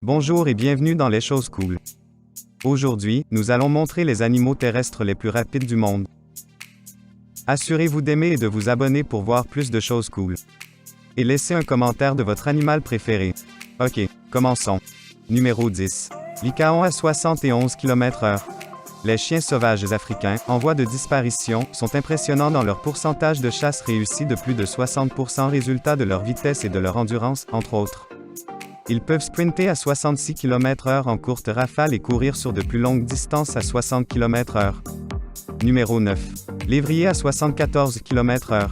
Bonjour et bienvenue dans Les choses cool. Aujourd'hui, nous allons montrer les animaux terrestres les plus rapides du monde. Assurez-vous d'aimer et de vous abonner pour voir plus de choses cool. Et laissez un commentaire de votre animal préféré. Ok, commençons. Numéro 10. Lycaon à 71 km/h. Les chiens sauvages africains, en voie de disparition, sont impressionnants dans leur pourcentage de chasse réussi de plus de 60%, résultat de leur vitesse et de leur endurance, entre autres. Ils peuvent sprinter à 66 km/h en courte rafale et courir sur de plus longues distances à 60 km/h. Numéro 9. Lévrier à 74 km/h.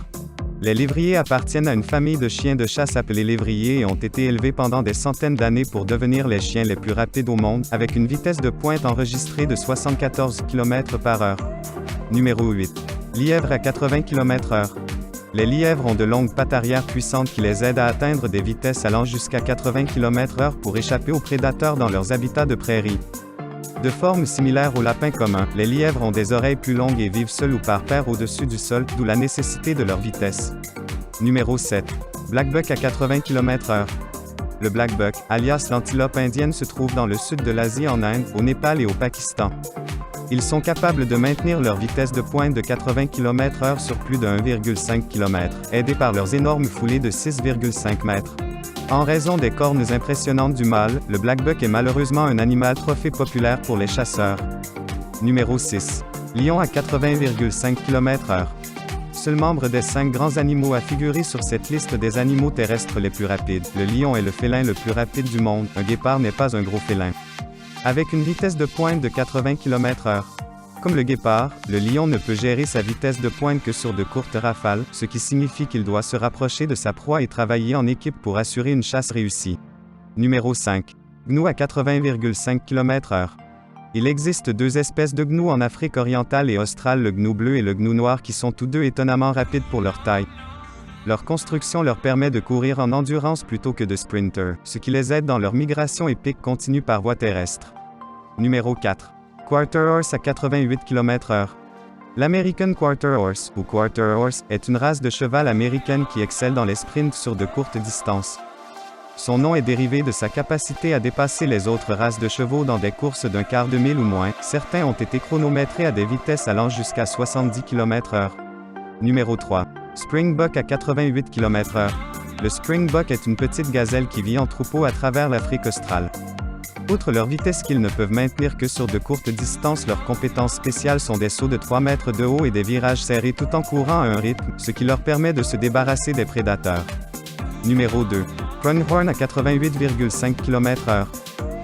Les lévriers appartiennent à une famille de chiens de chasse appelés lévriers et ont été élevés pendant des centaines d'années pour devenir les chiens les plus rapides au monde, avec une vitesse de pointe enregistrée de 74 km/h. Numéro 8. Lièvre à 80 km/h. Les lièvres ont de longues pattes arrière puissantes qui les aident à atteindre des vitesses allant jusqu'à 80 km/h pour échapper aux prédateurs dans leurs habitats de prairie. De forme similaire aux lapins communs, les lièvres ont des oreilles plus longues et vivent seuls ou par paire au-dessus du sol, d'où la nécessité de leur vitesse. Numéro 7. Blackbuck à 80 km/h. Le blackbuck, alias l'antilope indienne, se trouve dans le sud de l'Asie en Inde, au Népal et au Pakistan. Ils sont capables de maintenir leur vitesse de pointe de 80 km/h sur plus de 1,5 km, aidés par leurs énormes foulées de 6,5 mètres. En raison des cornes impressionnantes du mâle, le blackbuck est malheureusement un animal trophée populaire pour les chasseurs. Numéro 6. Lion à 80,5 km/h. Seul membre des 5 grands animaux à figurer sur cette liste des animaux terrestres les plus rapides, le lion est le félin le plus rapide du monde, un guépard n'est pas un gros félin. Avec une vitesse de pointe de 80 km/h. Comme le guépard, le lion ne peut gérer sa vitesse de pointe que sur de courtes rafales, ce qui signifie qu'il doit se rapprocher de sa proie et travailler en équipe pour assurer une chasse réussie. Numéro 5. Gnou à 80,5 km/h. Il existe 2 espèces de gnous en Afrique orientale et australe, le gnou bleu et le gnou noir, qui sont tous deux étonnamment rapides pour leur taille. Leur construction leur permet de courir en endurance plutôt que de sprinter, ce qui les aide dans leur migration épique continue par voie terrestre. Numéro 4. Quarter Horse à 88 km/h. L'American Quarter Horse, ou Quarter Horse, est une race de cheval américaine qui excelle dans les sprints sur de courtes distances. Son nom est dérivé de sa capacité à dépasser les autres races de chevaux dans des courses d'un quart de mille ou moins. Certains ont été chronométrés à des vitesses allant jusqu'à 70 km/h. Numéro 3. Springbuck à 88 km/h. Le Springbuck est une petite gazelle qui vit en troupeau à travers l'Afrique australe. Outre leur vitesse qu'ils ne peuvent maintenir que sur de courtes distances, leurs compétences spéciales sont des sauts de 3 mètres de haut et des virages serrés tout en courant à un rythme, ce qui leur permet de se débarrasser des prédateurs. Numéro 2. Pronghorn à 88,5 km/h.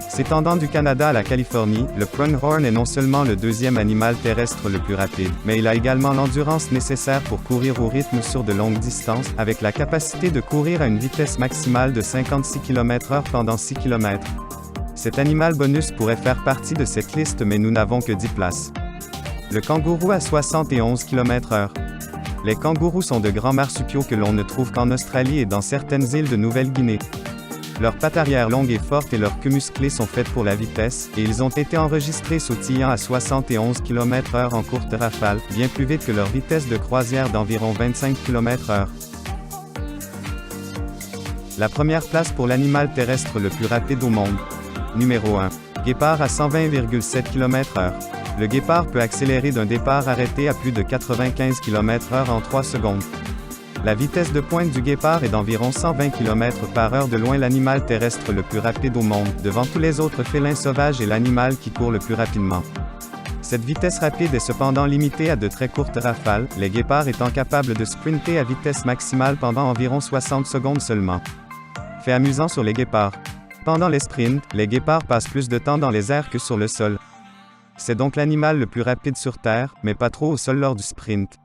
S'étendant du Canada à la Californie, le pronghorn est non seulement le 2e animal terrestre le plus rapide, mais il a également l'endurance nécessaire pour courir au rythme sur de longues distances, avec la capacité de courir à une vitesse maximale de 56 km/h pendant 6 km. Cet animal bonus pourrait faire partie de cette liste, mais nous n'avons que 10 places. Le kangourou à 71 km/h. Les kangourous sont de grands marsupiaux que l'on ne trouve qu'en Australie et dans certaines îles de Nouvelle-Guinée. Leurs pattes arrière longues et fortes et leurs queues musclées sont faites pour la vitesse, et ils ont été enregistrés sautillant à 71 km/h en courte rafale, bien plus vite que leur vitesse de croisière d'environ 25 km/h. La première place pour l'animal terrestre le plus rapide au monde. Numéro 1. Guépard à 120,7 km/h. Le guépard peut accélérer d'un départ arrêté à plus de 95 km/h en 3 secondes. La vitesse de pointe du guépard est d'environ 120 km/h, de loin l'animal terrestre le plus rapide au monde, devant tous les autres félins sauvages et l'animal qui court le plus rapidement. Cette vitesse rapide est cependant limitée à de très courtes rafales, les guépards étant capables de sprinter à vitesse maximale pendant environ 60 secondes seulement. Fait amusant sur les guépards. Pendant les sprints, les guépards passent plus de temps dans les airs que sur le sol. C'est donc l'animal le plus rapide sur Terre, mais pas trop au sol lors du sprint.